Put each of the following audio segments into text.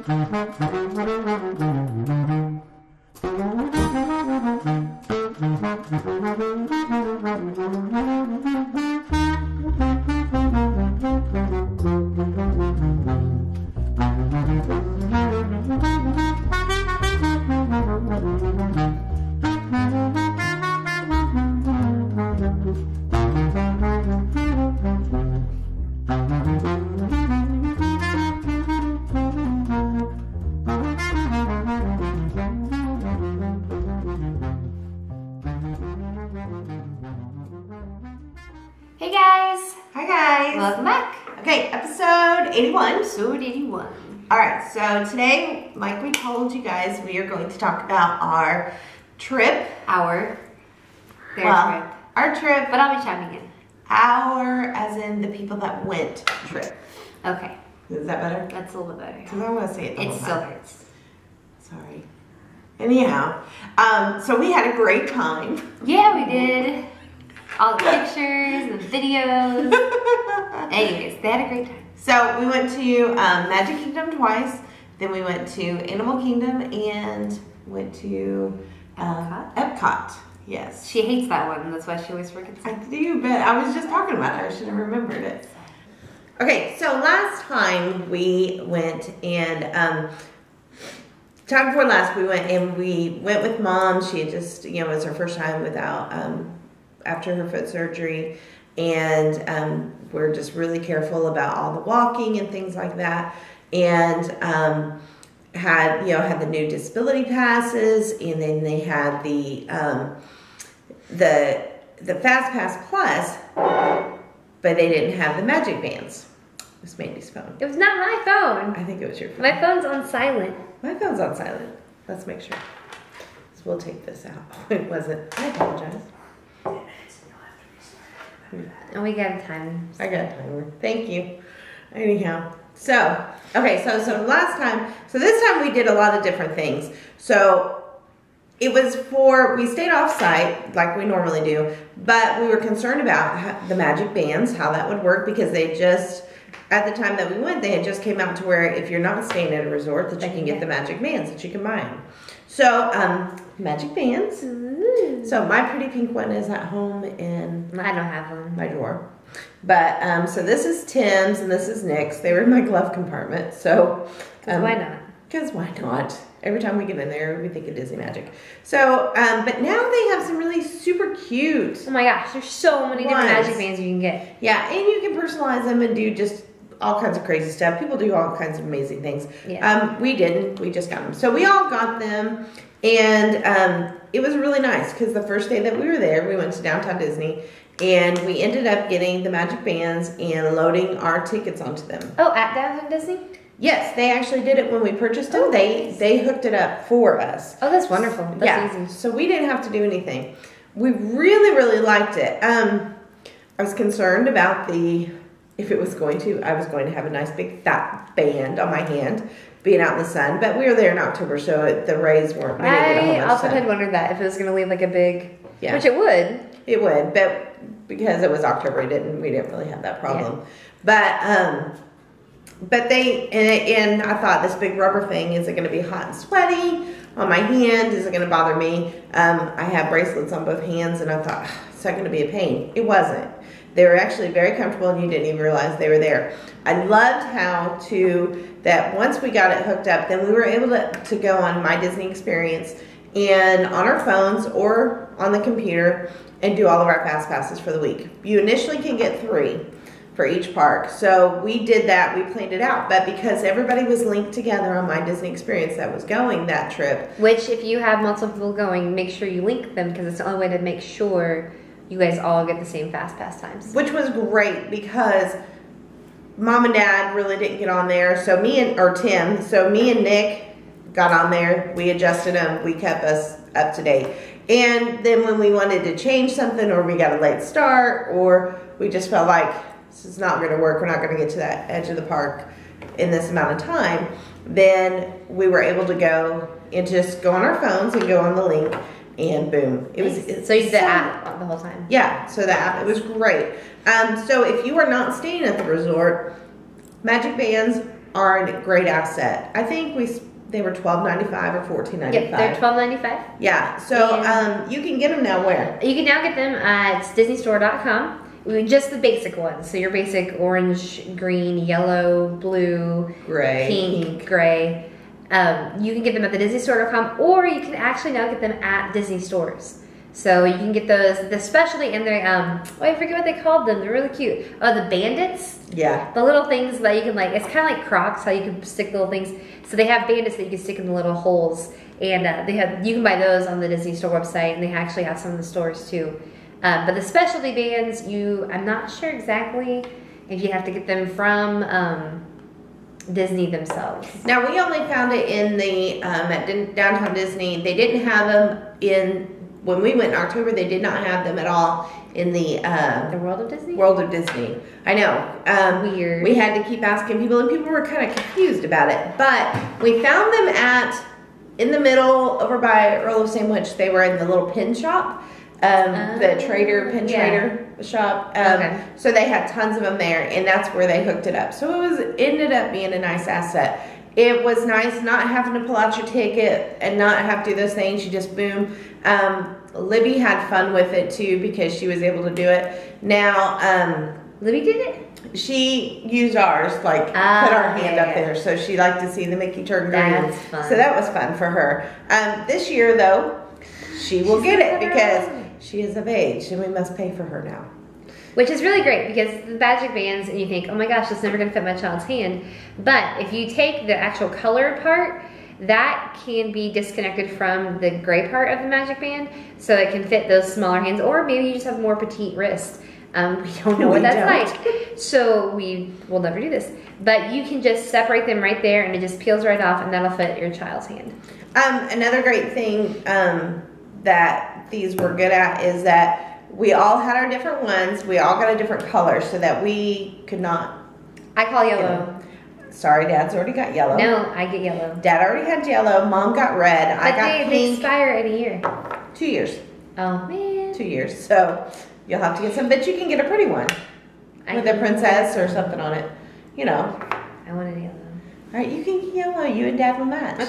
Hey guys! Hi guys! Welcome back. Okay, episode 81. Episode 81. Alright, so today, like we told you guys, we are going to talk about our trip. Their trip. Our trip. But I'll be chiming in. Our, as in the people that went trip. Okay. Is that better? That's a little bit better. Because I want to say it the It whole still time. hurts. Sorry. Anyhow, so we had a great time. Yeah, we did. All the pictures and videos. Anyways, they had a great time. So we went to Magic Kingdom twice. Then we went to Animal Kingdom and went to Epcot. Yes. She hates that one. That's why she always forgets I it. do, but I was just talking about it. I should have remembered it. Okay, so last time we went and time before last we went with Mom. She had just, it was her first time without after her foot surgery, and we're just really careful about all the walking and things like that. And had the new disability passes, and then they had the Fast Pass Plus, but they didn't have the Magic Bands. It was Mandy's phone. It was not my phone. I think it was your phone. My phone's on silent. My phone's on silent. Let's make sure. So we'll take this out. It wasn't. I apologize. And we got time. I got a timer. Thank you. Anyhow, so last time, this time we did a lot of different things. So it was we stayed off site like we normally do, but we were concerned about the Magic Bands, how that would work, because they just, at the time that we went, they had just came out to where if you're not staying at a resort, that you can get the Magic Bands, that you can buy them. So, Magic Bands. Ooh. So my pretty pink one is at home in I don't have one. my drawer. But, so this is Tim's and this is Nick's. They were in my glove compartment. So, Why not? Because why not? Every time we get in there, we think of Disney Magic. So, but now they have some really super cute. Oh my gosh, there's so many different ones. Magic Bands you can get. Yeah, and you can personalize them and do just all kinds of crazy stuff. People do all kinds of amazing things. Yeah. We didn't. We just got them. So we all got them, and it was really nice because the first day that we were there, we went to Downtown Disney, and we ended up getting the Magic Bands and loading our tickets onto them. Oh, at Downtown Disney? Yes, they actually did it when we purchased them. They hooked it up for us. Oh, that's wonderful. That's easy. So we didn't have to do anything. We really, really liked it. I was concerned about if I was going to have a nice big fat band on my hand being out in the sun, but we were there in October, so the rays weren't. I often had wondered that if it was going to leave like a big, which it would. It would, but because it was October, we didn't really have that problem. Yeah. But and I thought, this big rubber thing, is it going to be hot and sweaty on my hand? Is it going to bother me? I have bracelets on both hands, and I thought, is that going to be a pain? It wasn't. They were actually very comfortable, and you didn't even realize they were there. I loved that once we got it hooked up, then we were able to go on My Disney Experience and on our phones or on the computer and do all of our Fast Passes for the week. You initially can get 3 for each park. So we did that, we planned it out. But because everybody was linked together on My Disney Experience that was going that trip. Which, if you have multiple people going, make sure you link them, because it's the only way to make sure you guys all get the same Fast Pass times. Which was great because Mom and Dad really didn't get on there. So me and Nick got on there. We adjusted them. We kept us up to date. And then when we wanted to change something, or we got a late start, or we just felt like this is not going to work, we're not going to get to that edge of the park in this amount of time, then we were able to go and just go on our phones and go on the link, and boom. So you did the app the whole time? Yeah, so the app, it was great. So if you are not staying at the resort, Magic Bands are a great asset. I think they were $12.95 or $14.95. Yep, they're $12.95. Yeah, so you can get them now where? You can now get them at DisneyStore.com. Just the basic ones. So your basic orange, green, yellow, blue, gray, pink. Gray. You can get them at the DisneyStore.com, or you can actually now get them at Disney stores. So you can get those, especially in their, I forget what they called them. They're really cute. Oh, the bandits? Yeah. The little things that you can it's kind of like Crocs, how you can stick little things. So they have bandits that you can stick in the little holes. And you can buy those on the Disney Store website, and they actually have some in the stores too. But the specialty bands, I'm not sure exactly if you have to get them from Disney themselves. Now, we only found it in the at Downtown Disney. They didn't have them when we went in October. They did not have them at all in the World of Disney? World of Disney. I know. Weird. We had to keep asking people, and people were kind of confused about it. But we found them in the middle over by Earl of Sandwich. They were in the little pin shop. The trader shop. Okay. So they had tons of them there, and that's where they hooked it up. So it ended up being a nice asset. It was nice not having to pull out your ticket and not have to do those things. You just boom. Libby had fun with it too because she was able to do it. Now, Libby did it? She used ours, put our hand up there, so she liked to see the Mickey turn green. That's fun. So that was fun for her. This year, though, she will get it because she is of age, and we must pay for her now. Which is really great because the magic bands, and you think, oh my gosh, that's never going to fit my child's hand. But if you take the actual color part, that can be disconnected from the gray part of the magic band, so it can fit those smaller hands, or maybe you just have more petite wrists. We don't know what that's like, so we will never do this. But you can just separate them right there, and it just peels right off, and that'll fit your child's hand. Another great thing that these were good at is that we all had our different ones. We all got a different color so that we could not. I call yellow. You know, sorry, Dad's already got yellow. No, I get yellow. Dad already had yellow. Mom got red. But I got pink. They expire in a year. 2 years. Oh man. 2 years. So you'll have to get some, but you can get a pretty one with a princess or something on it. You know. I wanted yellow. All right, you can get yellow. You and Dad will match.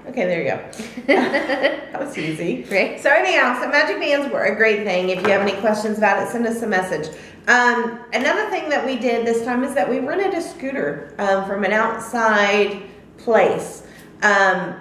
Okay, there you go. That was easy. Right. So anyhow, so magic bands were a great thing. If you have any questions about it, send us a message. Another thing that we did this time is that we rented a scooter from an outside place.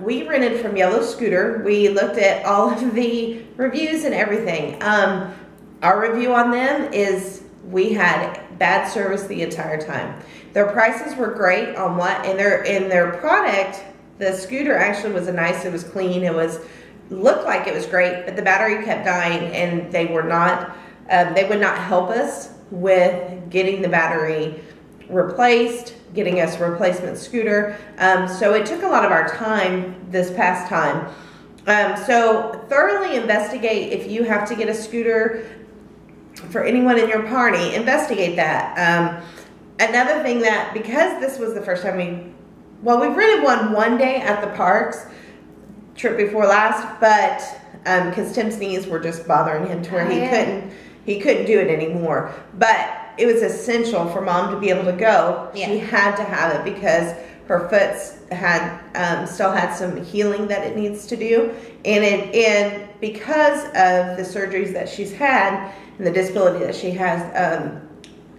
We rented from Yellow Scooter. We looked at all of the reviews and everything. Our review on them is we had bad service the entire time. Their prices were great on in their product. The scooter actually was it was clean, looked like it was great, but the battery kept dying, and they would not help us with getting the battery replaced, getting us a replacement scooter. So it took a lot of our time this past time. So thoroughly investigate if you have to get a scooter for anyone in your party, investigate that. Another thing that, because this was the first time we really won one day at the parks, trip before last, but because Tim's knees were just bothering him to where he couldn't do it anymore. But it was essential for Mom to be able to go. Yeah. She had to have it because her foot still had some healing that it needs to do, and because of the surgeries that she's had and the disability that she has,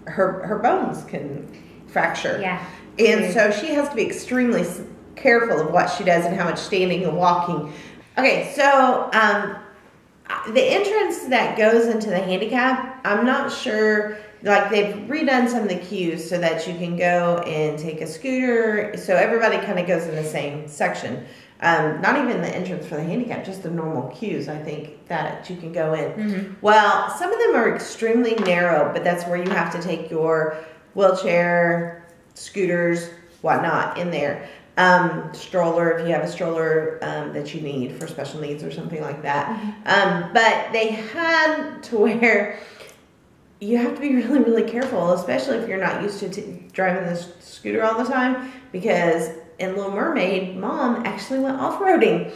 her bones can fracture. Yeah. And so she has to be extremely careful of what she does and how much standing and walking. Okay, so the entrance that goes into the handicap, I'm not sure, they've redone some of the queues so that you can go and take a scooter, so everybody kind of goes in the same section. Not even the entrance for the handicap, just the normal queues, I think, that you can go in. Mm-hmm. Well, some of them are extremely narrow, but that's where you have to take your wheelchair, scooters, whatnot in there. Stroller, if you have a stroller that you need for special needs or something like that. Mm-hmm. But they had to where you have to be really, really careful, especially if you're not used to driving this scooter all the time, because in Little Mermaid, Mom actually went off-roading.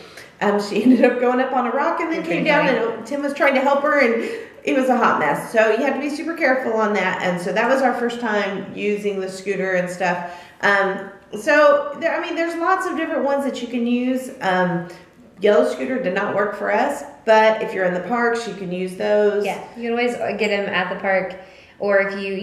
She ended up going up on a rock and then came down, and Tim was trying to help her, and it was a hot mess. So you have to be super careful on that. And so that was our first time using the scooter and stuff. So there, I mean, there's lots of different ones that you can use. Yellow scooter did not work for us, but if you're in the parks, you can use those. Yeah, you can always get them at the park, or if you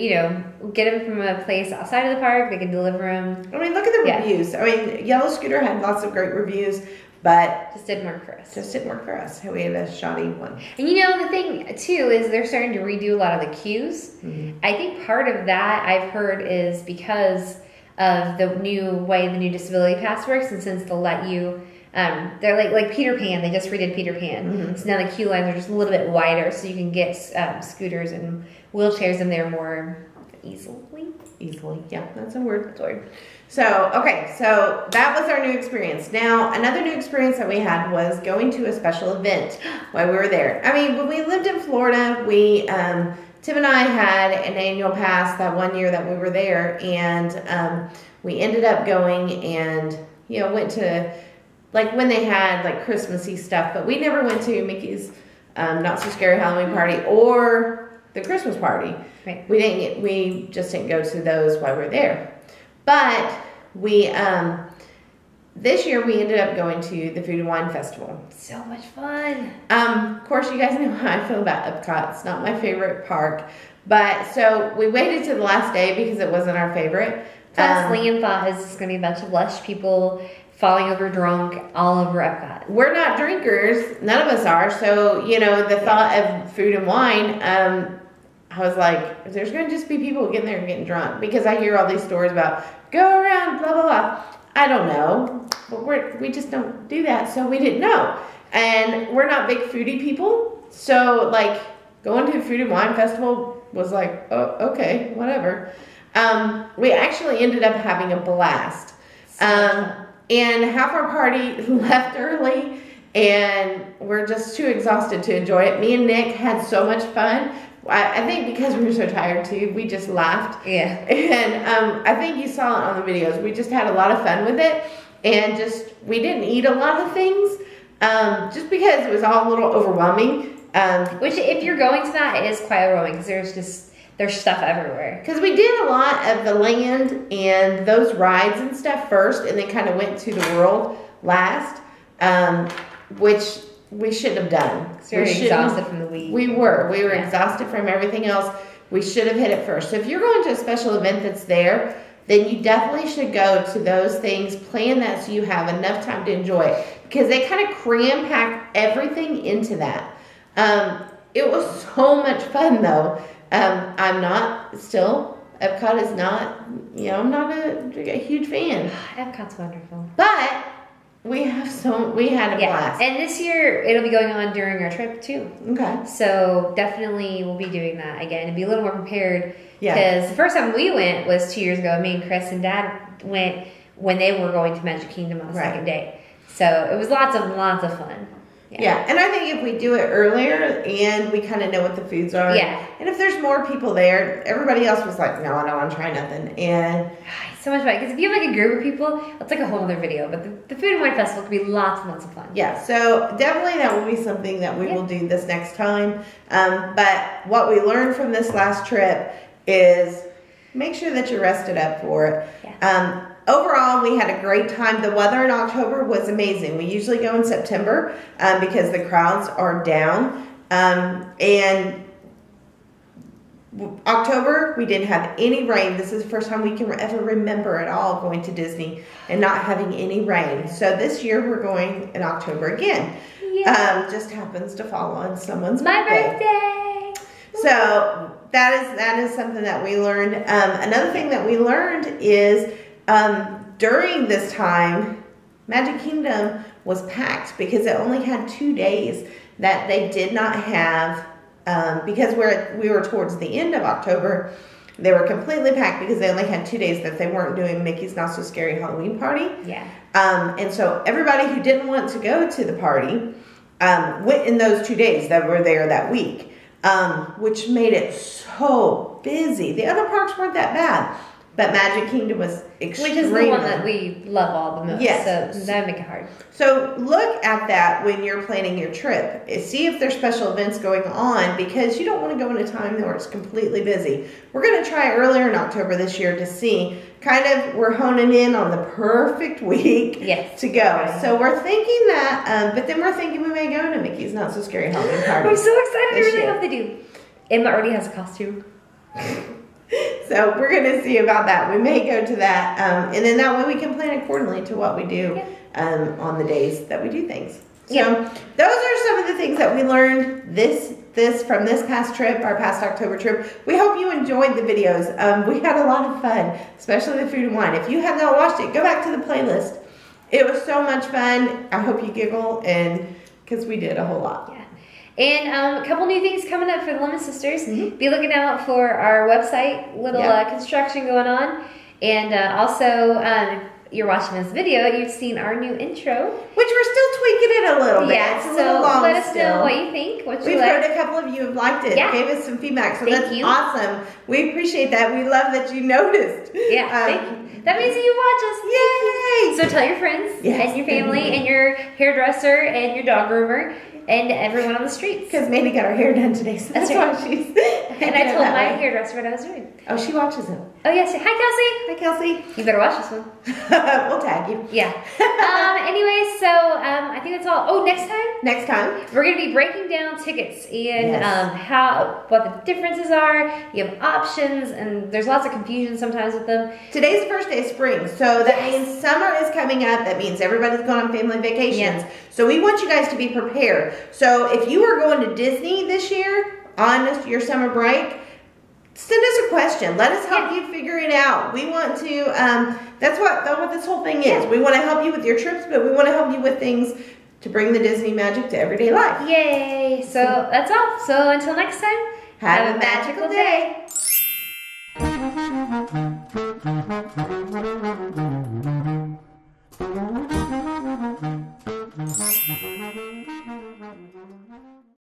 get them from a place outside of the park, they can deliver them. I mean, look at the reviews. I mean, Yellow Scooter had lots of great reviews, but just didn't work for us. Just didn't work for us. We had a shoddy one. And the thing too is they're starting to redo a lot of the queues. Mm-hmm. I think part of that I've heard is because of the new disability pass works, and since they'll let you. They're like Peter Pan. They just redid Peter Pan. Mm-hmm. So now the queue lines are just a little bit wider, so you can get scooters and wheelchairs in there more easily. Easily, yeah, that's a word. That's a word. So, okay, so that was our new experience. Now, another new experience that we had was going to a special event while we were there. I mean, when we lived in Florida, Tim and I had an annual pass that one year that we were there, and we ended up going and, went to... like when they had like Christmassy stuff, but we never went to Mickey's Not So Scary Halloween party or the Christmas party. Right. We just didn't go to those while we were there. But we this year we ended up going to the Food and Wine Festival. So much fun. Of course, you guys know how I feel about Epcot. It's not my favorite park, but so we waited to the last day because it wasn't our favorite. Plus, Liam thought it was just going to be a bunch of lush people falling over drunk all over Epcot. We're not drinkers. None of us are. So, the thought of food and wine, I was like, there's going to just be people getting there and getting drunk. Because I hear all these stories about, go around, blah, blah, blah. I don't know. But we just don't do that. So we didn't know. And we're not big foodie people. So, like, going to a food and wine festival was like, oh, okay, whatever. We actually ended up having a blast. And half our party left early, and we're just too exhausted to enjoy it. Me and Nick had so much fun. I think because we were so tired too, we just laughed. Yeah. And I think you saw it on the videos. We just had a lot of fun with it, and we didn't eat a lot of things, just because it was all a little overwhelming. Which, if you're going to that, it is quite overwhelming because there's stuff everywhere. Because we did a lot of the land and those rides and stuff first, and then kind of went to the world last, which we shouldn't have done. We were exhausted from the week. We were exhausted from everything else. We should have hit it first. So if you're going to a special event that's there, then you definitely should go to those things. Plan that so you have enough time to enjoy it. Because they kind of cram pack everything into that. It was so much fun though. Epcot is not, I'm not a huge fan. Epcot's wonderful. But we had a blast. And this year, it'll be going on during our trip too. Okay. So definitely we'll be doing that again and be a little more prepared. Yeah. Because the first time we went was 2 years ago. Me and Chris and Dad went when they were going to Magic Kingdom on the second day. So it was lots of fun. Yeah, and I think if we do it earlier and we kind of know what the foods are, and if there's more people there, everybody else was like, no, I don't want to try nothing. And it's so much fun because if you have like a group of people, that's like a whole other video. But the Food and Wine Festival could be lots and lots of fun. Yeah, so definitely that will be something that we will do this next time. But what we learned from this last trip is make sure that you're rested up for it. Yeah. Overall, we had a great time. The weather in October was amazing. We usually go in September because the crowds are down. And October, we didn't have any rain. This is the first time we can ever remember at all going to Disney and not having any rain. So this year, we're going in October again. Yeah. Just happens to fall on someone's birthday. So that is something that we learned. Another thing that we learned is during this time, Magic Kingdom was packed because it only had 2 days that they did not have, because we were towards the end of October, they were completely packed because they only had 2 days that they weren't doing Mickey's Not So Scary Halloween party. Yeah. And so everybody who didn't want to go to the party went in those 2 days that were there that week, which made it so busy. The other parks weren't that bad. But Magic Kingdom was extremely... Which is the one that we love all the most. Yes. So that would make it hard. So look at that when you're planning your trip. See if there's special events going on because you don't want to go in a time where it's completely busy. We're going to try earlier in October this year to see we're honing in on the perfect week to go. Right. So we're thinking that, but then we're thinking we may go to Mickey's Not So Scary Halloween Party. I'm so excited. I really hope they do. Emma already has a costume. So we're going to see about that. We may go to that. And then that way we can plan accordingly to what we do on the days that we do things. So those are some of the things that we learned from this past trip, our past October trip. We hope you enjoyed the videos. We had a lot of fun, especially the food and wine. If you have not watched it, go back to the playlist. It was so much fun. I hope you giggle, and because we did a whole lot. Yeah. And a couple new things coming up for the Lemon Sisters. Be looking out for our website, little construction going on. And also, you're watching this video, you've seen our new intro. Which we're still tweaking it a little bit. Yeah, it's a so little long let us still. know what you think. We've heard a couple of you have liked it. Yeah. Gave us some feedback. So Thank that's you. awesome. We appreciate that. We love that you noticed. Yeah, thank you. That means that you watch us. Yay! So tell your friends and your family and your hairdresser and your dog groomer and everyone on the streets. Because Mandy got her hair done today, so that's why she's. And I told my hairdresser what I was doing. Oh, she watches it. Oh yes. Hi, Kelsey. Hi, Kelsey. You better watch this one. We'll tag you. Yeah. Anyway, so I think that's all. Oh, next time we're gonna be breaking down tickets and what the differences are. You have options, and there's lots of confusion sometimes with them. Today's the first day of spring, so that means summer is coming up. That means everybody's going on family vacations. So we want you guys to be prepared. So if you are going to Disney this year on your summer break, send us a question. Let us help you figure it out. We want to, that's what this whole thing is. We want to help you with your trips, but we want to help you with things to bring the Disney magic to everyday life. Yay. So that's all. So until next time, have a magical day.